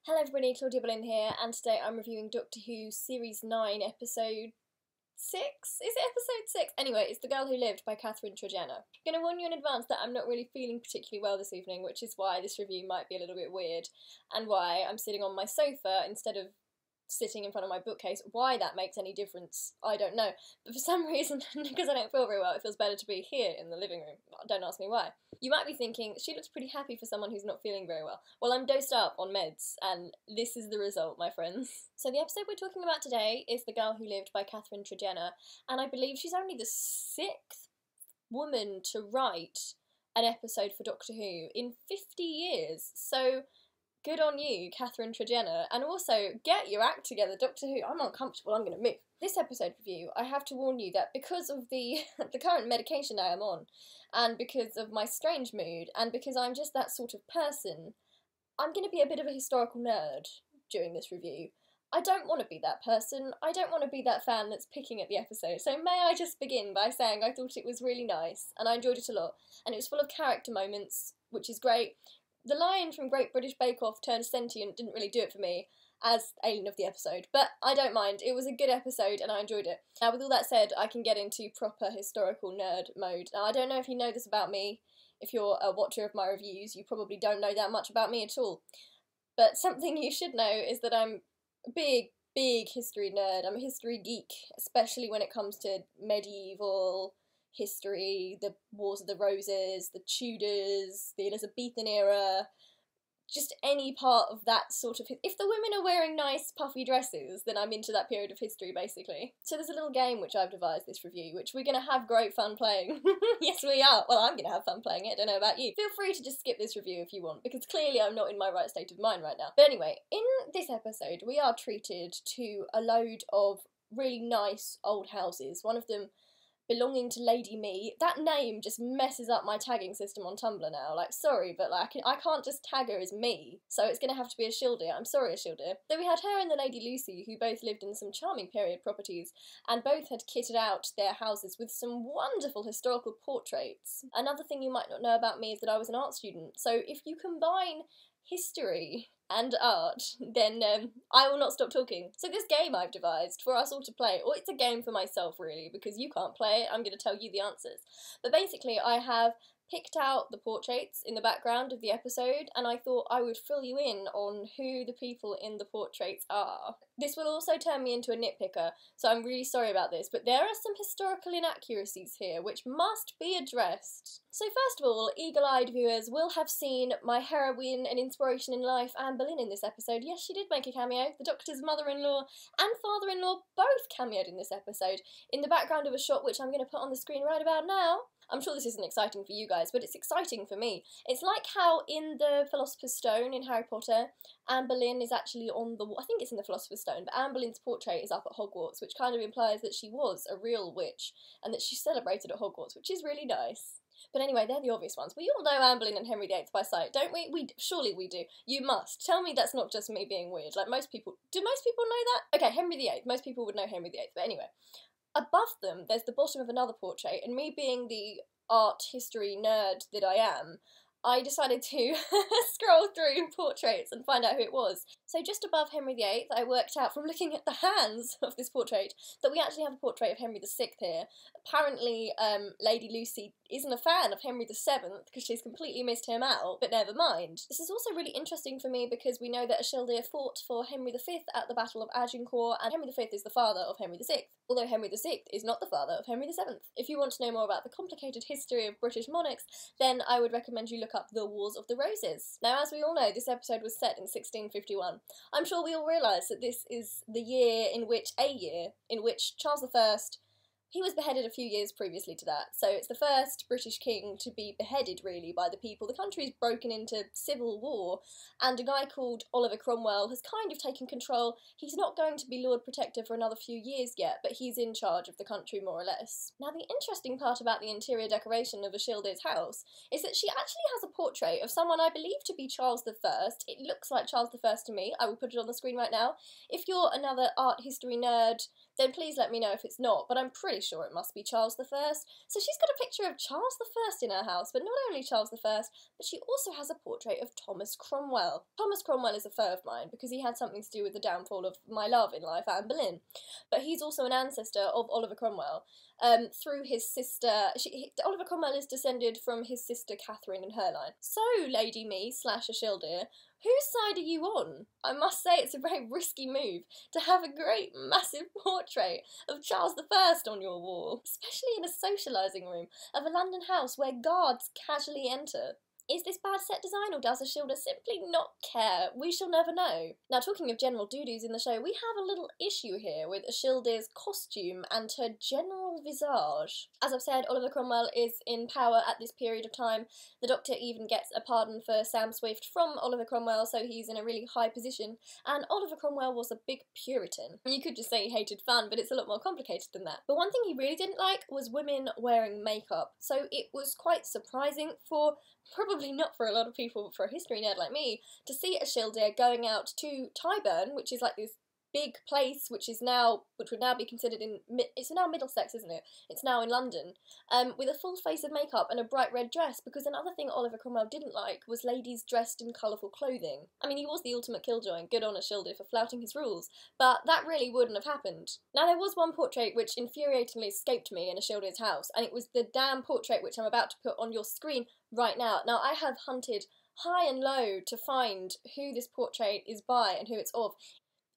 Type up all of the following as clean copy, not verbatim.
Hello everybody, Claudia Boleyn here, and today I'm reviewing Doctor Who Series 9, Episode 6? Is it Episode 6? Anyway, it's The Girl Who Lived by Catherine Tregenna. I'm going to warn you in advance that I'm not really feeling particularly well this evening, which is why this review might be a little bit weird, and why I'm sitting on my sofa instead of sitting in front of my bookcase. Why that makes any difference, I don't know. But for some reason, because I don't feel very well, it feels better to be here in the living room. Don't ask me why. You might be thinking, she looks pretty happy for someone who's not feeling very well. Well, I'm dosed up on meds, and this is the result, my friends. So the episode we're talking about today is The Girl Who Lived by Catherine Tregenna, and I believe she's only the 6th woman to write an episode for Doctor Who in 50 years. So good on you, Catherine Tregenna, and also get your act together, Doctor Who. I'm uncomfortable, I'm going to move. This episode review, I have to warn you that because of the current medication I am on, and because of my strange mood, and because I'm just that sort of person, I'm going to be a bit of a historical nerd during this review. I don't want to be that person. I don't want to be that fan that's picking at the episode. So may I just begin by saying I thought it was really nice, and I enjoyed it a lot, and it was full of character moments, which is great. The lion from Great British Bake Off turned sentient didn't really do it for me as alien of the episode, but I don't mind. It was a good episode and I enjoyed it. Now, with all that said, I can get into proper historical nerd mode. Now, I don't know if you know this about me. If you're a watcher of my reviews, you probably don't know that much about me at all. But something you should know is that I'm a big history nerd. I'm a history geek, especially when it comes to medieval history, the Wars of the Roses, the Tudors, the Elizabethan era, just any part of that sort of... If the women are wearing nice puffy dresses, then I'm into that period of history, basically. So there's a little game which I've devised this review, which we're going to have great fun playing. Yes, we are. Well, I'm going to have fun playing it, I don't know about you. Feel free to just skip this review if you want, because clearly I'm not in my right state of mind right now. But anyway, in this episode, we are treated to a load of really nice old houses. One of them belonging to Lady Me. That name just messes up my tagging system on Tumblr now. Like, sorry, but like, I can't just tag her as Me, so it's gonna have to be Ashildr. I'm sorry, Ashildr. Then we had her and the Lady Lucy, who both lived in some charming period properties, and both had kitted out their houses with some wonderful historical portraits. Another thing you might not know about me is that I was an art student, so if you combine history and art, then I will not stop talking. So this game I've devised for us all to play, or it's a game for myself really, because you can't play it, I'm going to tell you the answers. But basically I have picked out the portraits in the background of the episode, and I thought I would fill you in on who the people in the portraits are. This will also turn me into a nitpicker, so I'm really sorry about this, but there are some historical inaccuracies here which must be addressed. So first of all, eagle-eyed viewers will have seen my heroine and inspiration in life, Anne Boleyn, in this episode. Yes, she did make a cameo. The Doctor's mother-in-law and father-in-law both cameoed in this episode, in the background of a shot which I'm going to put on the screen right about now. I'm sure this isn't exciting for you guys, but it's exciting for me. It's like how in the Philosopher's Stone in Harry Potter, Anne Boleyn is actually on the... I think it's in the Philosopher's Stone, but Anne Boleyn's portrait is up at Hogwarts, which kind of implies that she was a real witch, and that she's celebrated at Hogwarts, which is really nice. But anyway, they're the obvious ones. We all know Anne Boleyn and Henry VIII by sight, don't we? Surely we do. You must. Tell me that's not just me being weird. Like, most people... Do most people know that? Okay, Henry VIII. Most people would know Henry VIII, but anyway. Above them, there's the bottom of another portrait, and me being the art history nerd that I am, I decided to scroll through portraits and find out who it was. So just above Henry VIII, I worked out from looking at the hands of this portrait that we actually have a portrait of Henry VI here. Apparently, Lady Lucy isn't a fan of Henry VII because she's completely missed him out, but never mind. This is also really interesting for me because we know that Ashildr fought for Henry V at the Battle of Agincourt, and Henry V is the father of Henry VI, although Henry VI is not the father of Henry VII. If you want to know more about the complicated history of British monarchs, then I would recommend you look up the Wars of the Roses. Now, as we all know, this episode was set in 1651. I'm sure we all realise that this is the year in which Charles I, he was beheaded a few years previously to that, so it's the first British king to be beheaded, really, by the people. The country's broken into civil war, and a guy called Oliver Cromwell has kind of taken control. He's not going to be Lord Protector for another few years yet, but he's in charge of the country, more or less. Now, the interesting part about the interior decoration of Ashildr's house is that she actually has a portrait of someone I believe to be Charles I. It looks like Charles I to me. I will put it on the screen right now. If you're another art history nerd, then please let me know if it's not, but I'm pretty very sure it must be Charles I. So she's got a picture of Charles I in her house, but not only Charles I, but she also has a portrait of Thomas Cromwell. Thomas Cromwell is a foe of mine because he had something to do with the downfall of my love in life, Anne Boleyn. But he's also an ancestor of Oliver Cromwell. Through his sister, Oliver Cromwell is descended from his sister Catherine and her line. So, Lady Me / Ashildr, whose side are you on? I must say it's a very risky move to have a great massive portrait of Charles I on your wall, especially in a socialising room of a London house where guards casually enter. Is this bad set design, or does Ashildr simply not care? We shall never know. Now, talking of general doo-doos in the show, we have a little issue here with Ashildr's costume and her general visage. As I've said, Oliver Cromwell is in power at this period of time. The Doctor even gets a pardon for Sam Swift from Oliver Cromwell, so he's in a really high position. And Oliver Cromwell was a big Puritan. You could just say he hated fun, but it's a lot more complicated than that. But one thing he really didn't like was women wearing makeup. So it was quite surprising for, probably not for a lot of people, but for a history nerd like me, to see Ashildr going out to Tyburn, which is like this big place which would now be considered it's now Middlesex, isn't it? It's now in London, with a full face of makeup and a bright red dress, because another thing Oliver Cromwell didn't like was ladies dressed in colourful clothing. I mean, he was the ultimate killjoy, good on Ashildr for flouting his rules, but that really wouldn't have happened. Now, there was one portrait which infuriatingly escaped me in Ashildr's house, and it was the damn portrait which I'm about to put on your screen right now. Now, I have hunted high and low to find who this portrait is by and who it's of.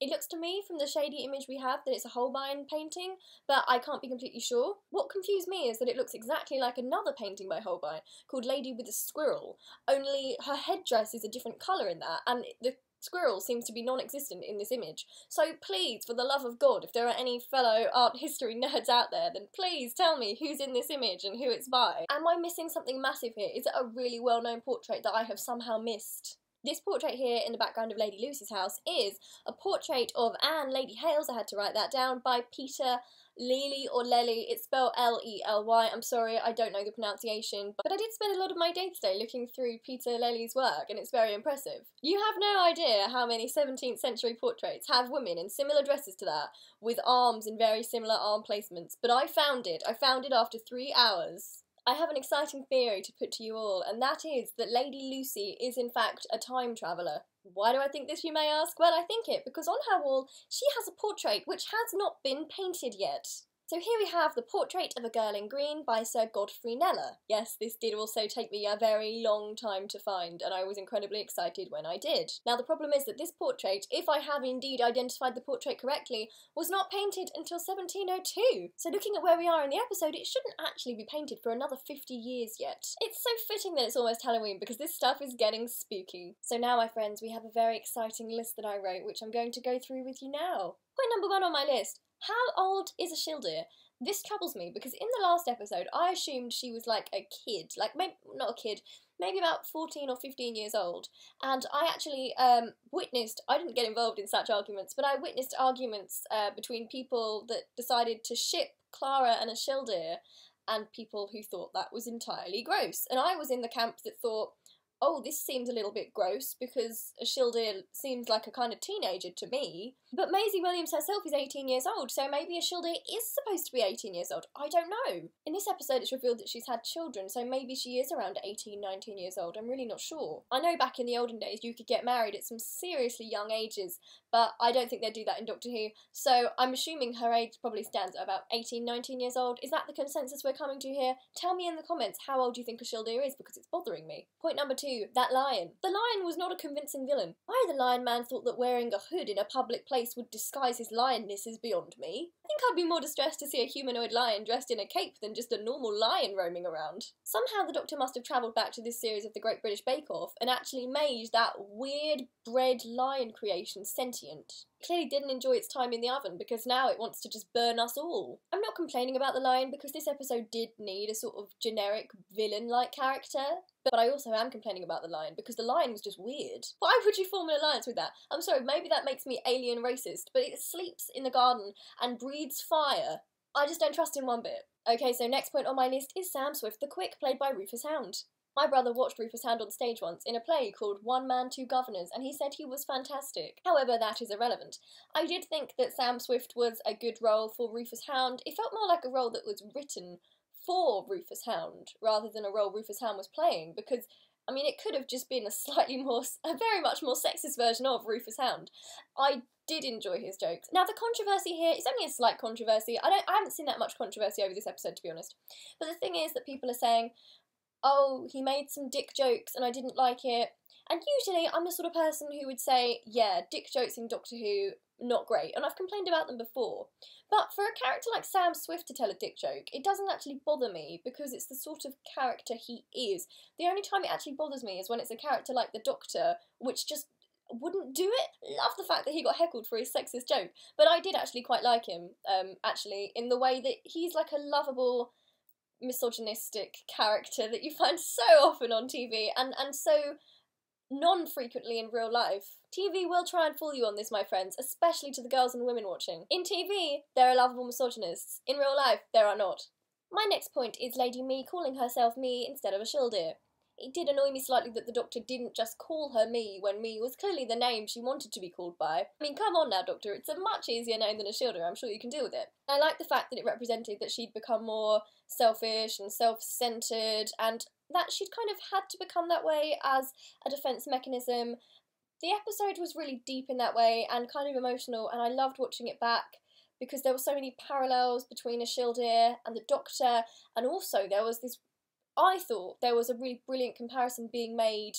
It looks to me, from the shady image we have, that it's a Holbein painting, but I can't be completely sure. What confused me is that it looks exactly like another painting by Holbein, called Lady with a Squirrel, only her headdress is a different colour in that, and the squirrel seems to be non-existent in this image. So please, for the love of God, if there are any fellow art history nerds out there, then please tell me who's in this image and who it's by. Am I missing something massive here? Is it a really well-known portrait that I have somehow missed? This portrait here in the background of Lady Lucy's house is a portrait of Anne Lady Hales, I had to write that down, by Peter Lely or Lely. It's spelled L-E-L-Y. I'm sorry, I don't know the pronunciation, but I did spend a lot of my day today looking through Peter Lely's work, and it's very impressive. You have no idea how many 17th century portraits have women in similar dresses to that, with arms in very similar arm placements, but I found it. I found it after 3 hours. I have an exciting theory to put to you all, and that is that Lady Lucy is in fact a time traveller. Why do I think this, you may ask? Well, I think it because on her wall she has a portrait which has not been painted yet. So here we have the Portrait of a Girl in Green by Sir Godfrey Kneller. Yes, this did also take me a very long time to find, and I was incredibly excited when I did. Now the problem is that this portrait, if I have indeed identified the portrait correctly, was not painted until 1702. So looking at where we are in the episode, it shouldn't actually be painted for another 50 years yet. It's so fitting that it's almost Halloween because this stuff is getting spooky. So now, my friends, we have a very exciting list that I wrote, which I'm going to go through with you now. Point number 1 on my list. How old is Ashildr? This troubles me because in the last episode I assumed she was like a kid, like maybe not a kid, maybe about 14 or 15 years old, and I actually witnessed, I didn't get involved in such arguments, but I witnessed arguments between people that decided to ship Clara and Ashildr and people who thought that was entirely gross, and I was in the camp that thought, oh, this seems a little bit gross because Ashildr seems like a kind of teenager to me. But Maisie Williams herself is 18 years old, so maybe Ashildr is supposed to be 18 years old. I don't know. In this episode it's revealed that she's had children, so maybe she is around 18, 19 years old. I'm really not sure. I know back in the olden days you could get married at some seriously young ages, but I don't think they do that in Doctor Who, so I'm assuming her age probably stands at about 18, 19 years old. Is that the consensus we're coming to here? Tell me in the comments how old you think Ashildr is, because it's bothering me. Point number 2, that lion. The lion was not a convincing villain. Why the Lion Man thought that wearing a hood in a public place would disguise his lionness is beyond me. I think I'd be more distressed to see a humanoid lion dressed in a cape than just a normal lion roaming around. Somehow the Doctor must have travelled back to this series of the Great British Bake Off and actually made that weird bred lion creation sentient. It clearly didn't enjoy its time in the oven because now it wants to just burn us all. I'm not complaining about the lion because this episode did need a sort of generic villain-like character, but I also am complaining about the lion because the lion was just weird. Why would you form an alliance with that? I'm sorry, maybe that makes me alien racist, but it sleeps in the garden and breathes fire. I just don't trust him one bit. Okay, so next point on my list is Sam Swift the Quick, played by Rufus Hound. My brother watched Rufus Hound on stage once in a play called One Man, Two Governors, and he said he was fantastic. However, that is irrelevant. I did think that Sam Swift was a good role for Rufus Hound. It felt more like a role that was written for Rufus Hound, rather than a role Rufus Hound was playing, because I mean, it could have just been a very much more sexist version of Rufus Hound. I did enjoy his jokes. Now, the controversy here is only a slight controversy. I haven't seen that much controversy over this episode, to be honest. But the thing is that people are saying, oh, he made some dick jokes and I didn't like it. And usually I'm the sort of person who would say, yeah, dick jokes in Doctor Who, not great. And I've complained about them before. But for a character like Sam Swift to tell a dick joke, it doesn't actually bother me because it's the sort of character he is. The only time it actually bothers me is when it's a character like the Doctor, which just wouldn't do it. Love the fact that he got heckled for his sexist joke. But I did actually quite like him, actually, in the way that he's like a lovable, misogynistic character that you find so often on TV and so non-frequently in real life. TV will try and fool you on this, my friends, especially to the girls and women watching. In TV, there are lovable misogynists. In real life, there are not. My next point is Lady Me calling herself Me instead of a Shildir. It did annoy me slightly that the Doctor didn't just call her Me when Me was clearly the name she wanted to be called by. I mean, come on now, Doctor, it's a much easier name than a Shildir, I'm sure you can deal with it. I like the fact that it represented that she'd become more selfish and self-centred, and that she'd kind of had to become that way as a defence mechanism. The episode was really deep in that way and kind of emotional, and I loved watching it back because there were so many parallels between a Shildir and the Doctor, and also there was this, I thought there was a really brilliant comparison being made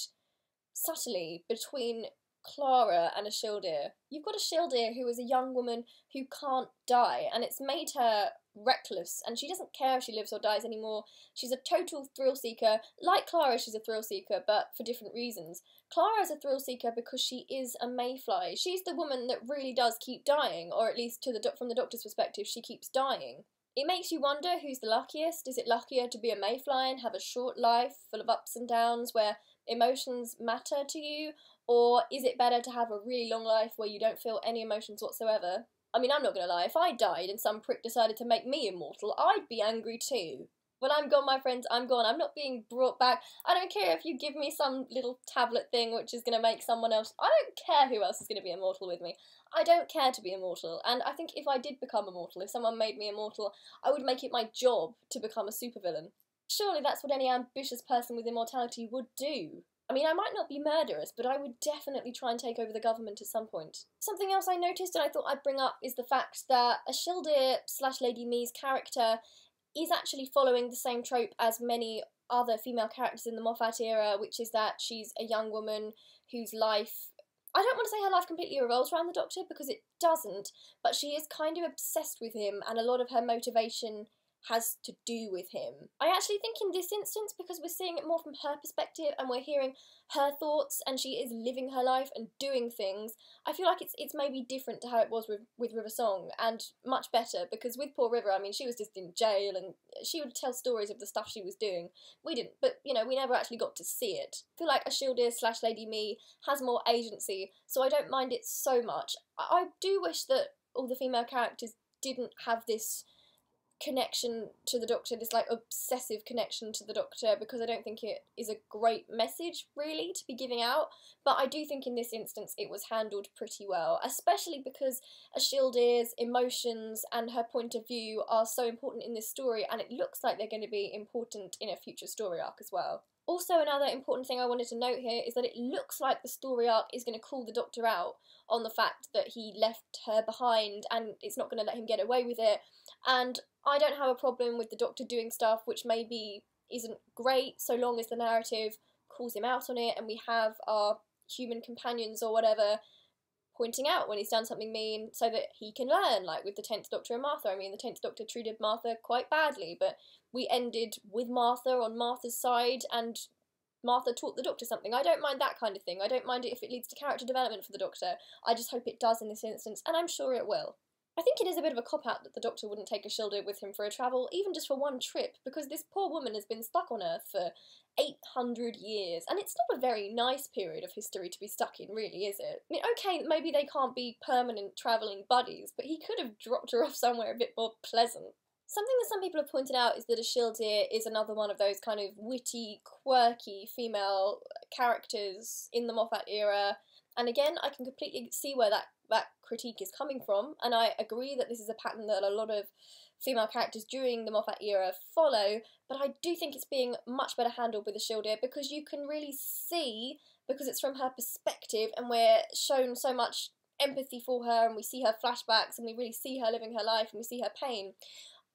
subtly between Clara and a Shildir. You've got a Shildir who is a young woman who can't die, and it's made her reckless, and she doesn't care if she lives or dies anymore. She's a total thrill seeker. Like Clara, she's a thrill seeker, but for different reasons. Clara is a thrill seeker because she is a mayfly. She's the woman that really does keep dying, or at least from the Doctor's perspective, she keeps dying. It makes you wonder who's the luckiest. Is it luckier to be a mayfly and have a short life full of ups and downs where emotions matter to you, or is it better to have a really long life where you don't feel any emotions whatsoever? I mean, I'm not gonna lie, if I died and some prick decided to make me immortal, I'd be angry too. When I'm gone, my friends, I'm gone. I'm not being brought back. I don't care if you give me some little tablet thing which is going to make someone else... I don't care who else is going to be immortal with me. I don't care to be immortal. And I think if I did become immortal, if someone made me immortal, I would make it my job to become a supervillain. Surely that's what any ambitious person with immortality would do. I mean, I might not be murderous, but I would definitely try and take over the government at some point. Something else I noticed and I thought I'd bring up is the fact that a Shildir/Lady Me's character is actually following the same trope as many other female characters in the Moffat era, which is that she's a young woman whose life... I don't want to say her life completely revolves around the Doctor, because it doesn't, but she is kind of obsessed with him, and a lot of her motivation has to do with him. I actually think in this instance, because we're seeing it more from her perspective and we're hearing her thoughts and she is living her life and doing things, I feel like it's maybe different to how it was with River Song, and much better, because with poor River, I mean, she was just in jail and she would tell stories of the stuff she was doing. We didn't, but, you know, we never actually got to see it. I feel like a Shildir/Lady Me has more agency, so I don't mind it so much. I do wish that all the female characters didn't have this connection to the Doctor, this like obsessive connection to the Doctor, because I don't think it is a great message really to be giving out, but I do think in this instance it was handled pretty well, especially because Ashildir's emotions and her point of view are so important in this story, and it looks like they're going to be important in a future story arc as well. Also, another important thing I wanted to note here is that it looks like the story arc is going to call the Doctor out on the fact that he left her behind and it's not going to let him get away with it, and I don't have a problem with the Doctor doing stuff which maybe isn't great, so long as the narrative calls him out on it and we have our human companions or whatever pointing out when he's done something mean so that he can learn, like with the 10th Doctor and Martha. I mean, the 10th Doctor treated Martha quite badly, but we ended with Martha on Martha's side and Martha taught the Doctor something. I don't mind that kind of thing. I don't mind it if it leads to character development for the Doctor. I just hope it does in this instance, and I'm sure it will. I think it is a bit of a cop-out that the Doctor wouldn't take Ashildir with him for a travel, even just for one trip, because this poor woman has been stuck on Earth for 800 years, and it's not a very nice period of history to be stuck in, really, is it? I mean, okay, maybe they can't be permanent travelling buddies, but he could have dropped her off somewhere a bit more pleasant. Something that some people have pointed out is that Ashildr is another one of those kind of witty, quirky female characters in the Moffat era. And again, I can completely see where that critique is coming from, and I agree that this is a pattern that a lot of female characters during the Moffat era follow, but I do think it's being much better handled with Ashildr, because you can really see, because it's from her perspective and we're shown so much empathy for her, and we see her flashbacks and we really see her living her life and we see her pain.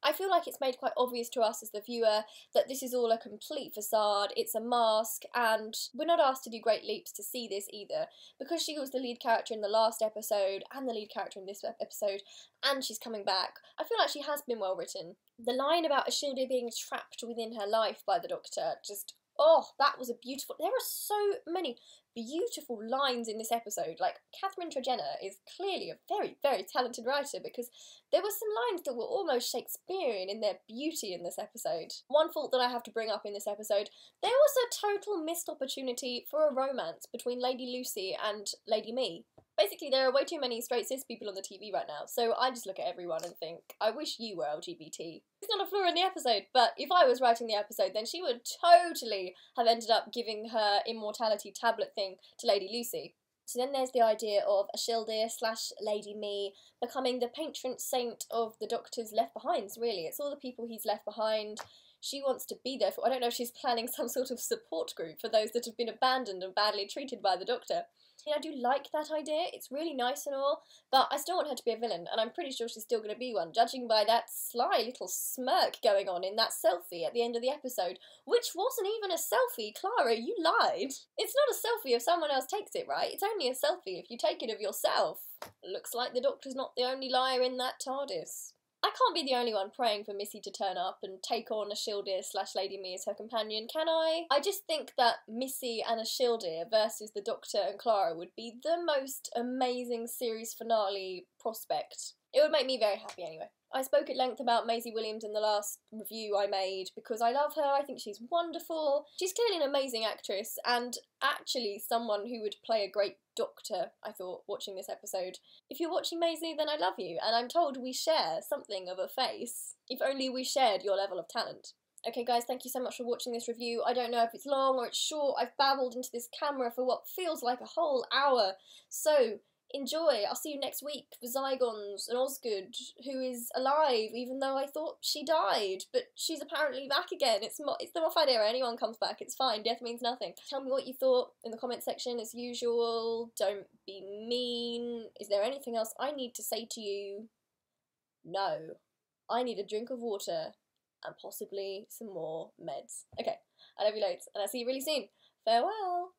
I feel like it's made quite obvious to us as the viewer that this is all a complete facade, it's a mask, and we're not asked to do great leaps to see this either. Because she was the lead character in the last episode, and the lead character in this episode, and she's coming back, I feel like she has been well written. The line about Ashildr being trapped within her life by the Doctor, just, oh, that was a beautiful... There are so many beautiful lines in this episode. Like, Catherine Tregenna is clearly a very, very talented writer, because there were some lines that were almost Shakespearean in their beauty in this episode. One fault that I have to bring up in this episode, there was a total missed opportunity for a romance between Lady Lucy and Lady Me. Basically, there are way too many straight cis people on the TV right now, so I just look at everyone and think, I wish you were LGBT. It's not a flaw in the episode, but if I was writing the episode, then she would totally have ended up giving her immortality tablet thing to Lady Lucy. So then there's the idea of Ashildr / Lady Me becoming the patron saint of the Doctor's left behinds, really. It's all the people he's left behind. She wants to be there for, I don't know if she's planning some sort of support group for those that have been abandoned and badly treated by the Doctor. I do like that idea, it's really nice and all, but I still want her to be a villain, and I'm pretty sure she's still going to be one, judging by that sly little smirk going on in that selfie at the end of the episode, which wasn't even a selfie. Clara, you lied. It's not a selfie if someone else takes it, right? It's only a selfie if you take it of yourself. Looks like the Doctor's not the only liar in that TARDIS. I can't be the only one praying for Missy to turn up and take on Ashildr / Lady Me as her companion, can I? I just think that Missy and Ashildr versus the Doctor and Clara would be the most amazing series finale prospect. It would make me very happy anyway. I spoke at length about Maisie Williams in the last review I made because I love her, I think she's wonderful. She's clearly an amazing actress and actually someone who would play a great Doctor, I thought, watching this episode. If you're watching Maisie, then I love you, and I'm told we share something of a face. If only we shared your level of talent. Okay guys, thank you so much for watching this review. I don't know if it's long or it's short. I've babbled into this camera for what feels like a whole hour. So, enjoy. I'll see you next week for Zygons and Osgood, who is alive, even though I thought she died. But she's apparently back again. It's the Moffat era. Anyone comes back. It's fine. Death means nothing. Tell me what you thought in the comment section as usual. Don't be mean. Is there anything else I need to say to you? No. I need a drink of water and possibly some more meds. Okay. I love you loads, and I'll see you really soon. Farewell.